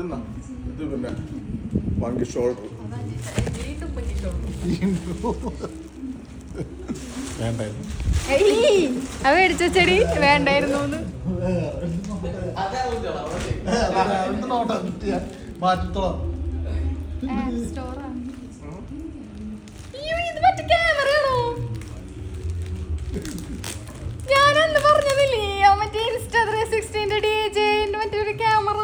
ഇത് പിന്നെ വങ്കി ഷോൾഡർ വേണ്ടായിരുന്നു. അവ മേടിച്ച ചെടി വേണ്ടായിരുന്നു. മാറ്റത്തോളം ഞാനന്ന് പറഞ്ഞതില്ലേ മറ്റേ ഇൻസ്റ്റാ 360 DJ മറ്റൊരു ക്യാമറ.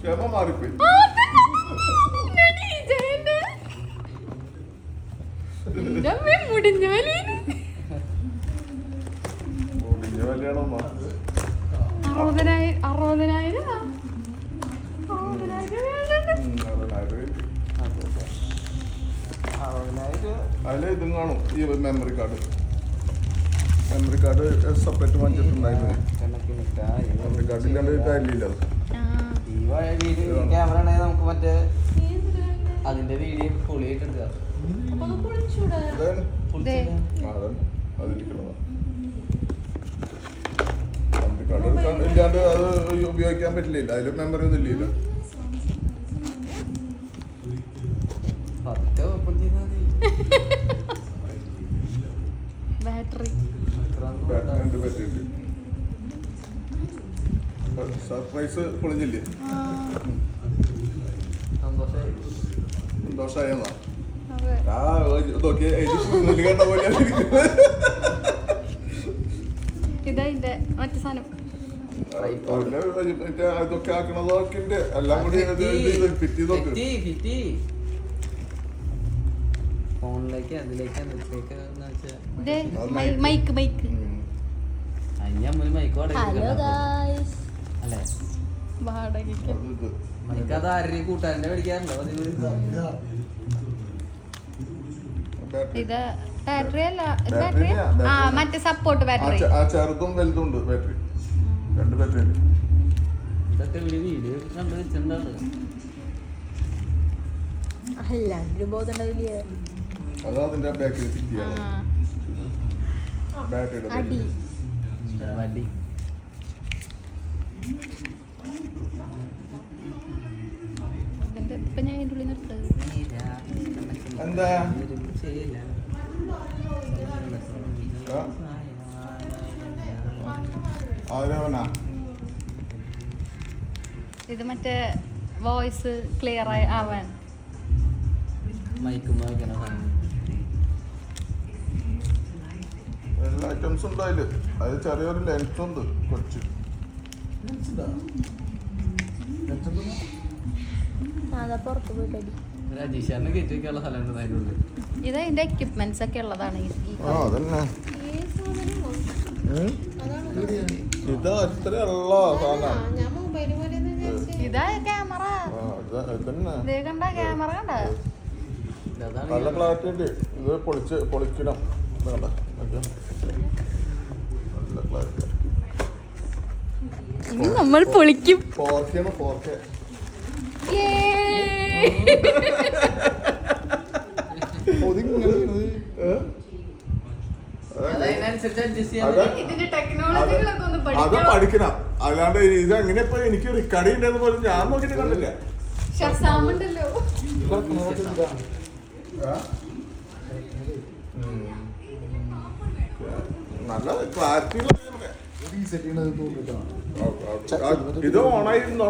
ക്ഷമ മാറിപ്പോയി. മുടിഞ്ഞ വലിയ 60,000 അതില് ഇതും കാണും. ഈ മെമ്മറി കാർഡ് സെപ്പറേറ്റ് വാങ്ങിച്ചിട്ടുണ്ടായിരുന്നു. മെമ്മറി കാർഡ് ഇല്ലാണ്ട് കാര്യമില്ല. ക്യാമറ ആണെങ്കിൽ നമുക്ക് മറ്റേ അതിന്റെ വീഡിയോ പൊളിയായിട്ടുണ്ട്. ഇല്ലാണ്ട് അത് ഉപയോഗിക്കാൻ പറ്റില്ല. അതിൽ മെമ്മറി ഒന്നും ഇല്ല. Battery surprise പൊളിഞ്ഞില്ലേ? സന്തോഷായെന്നാ കണ്ട പോലെ. ഇതതിന്റെ മറ്റു സാധനം ഇതൊക്കെ ആക്കണതൊക്കെ എല്ലാം കൂടി ഫിറ്റ് ചെയ്തൊക്കെ ഫോണിലേക്ക് അതിലേക്ക് മൈക്ക് മൈക്ക് അല്ലേ വാടകയ്ക്ക് മൈക്ക് അത് ആരുടെ കൂട്ടുകാരന്റെ മേടിക്കാറുണ്ടോ? ഇത് ബാറ്ററി അല്ല, ബാറ്ററി മറ്റേ സപ്പോർട്ട് ബാറ്ററി. ചെറുതും വലുതും ഉണ്ട് ബാറ്ററി. 2 ബാറ്ററി ഉണ്ട്. ഇതൊക്കെ വീഡിയോ കണ്ടു വെച്ചിട്ടുണ്ടോ? അതാ അതിന്റെ ബാറ്ററി ഫിറ്റ് ചെയ്യാൻ ബാറ്ററിയുടെ വണ്ടി ഇപ്പൊ ഞാൻ ഇതിന്റെ ഉള്ളിൽ നിർത്തത് എന്താ ഇത് മറ്റേ വോയിസ് ക്ലിയർ ആവാൻ എല്ലാ ഐറ്റംസും ഉണ്ട് അതില്. അത് ചെറിയൊരു ലെൻസ് ഉണ്ട് കുറച്ച്. രജീഷാറിന് കയറ്റിവെക്കാനുള്ള സ്ഥലമുണ്ട് അതിനുള്ളിൽ. ഇത് അതിന്റെ എക്യുപ്മെന്റ്സ് ഒക്കെ ഉള്ളതാണ്. ഇത് അത്രയുള്ള സാധനം. ഇതാ ക്യാമറ. കണ്ട ക്യാമറ കണ്ട നല്ല ക്ലാരിറ്റി ഉണ്ട്. ഇത് പൊളിക്കണം. കണ്ട നല്ല ക്ലാരിറ്റി. ഇനി നമ്മൾ പൊളിക്കും. 4K ആണ്. 4K അത് പഠിക്കണം. അല്ലാണ്ട് ഇത് എങ്ങനെ ഇപ്പൊ എനിക്ക് റിക്കാർഡ് ഉണ്ടെന്ന് പോലും ഞാൻ നോക്കിട്ട് കണ്ടില്ല. നല്ല ക്ലാരിറ്റി ഇത് ഓണായിരുന്നു.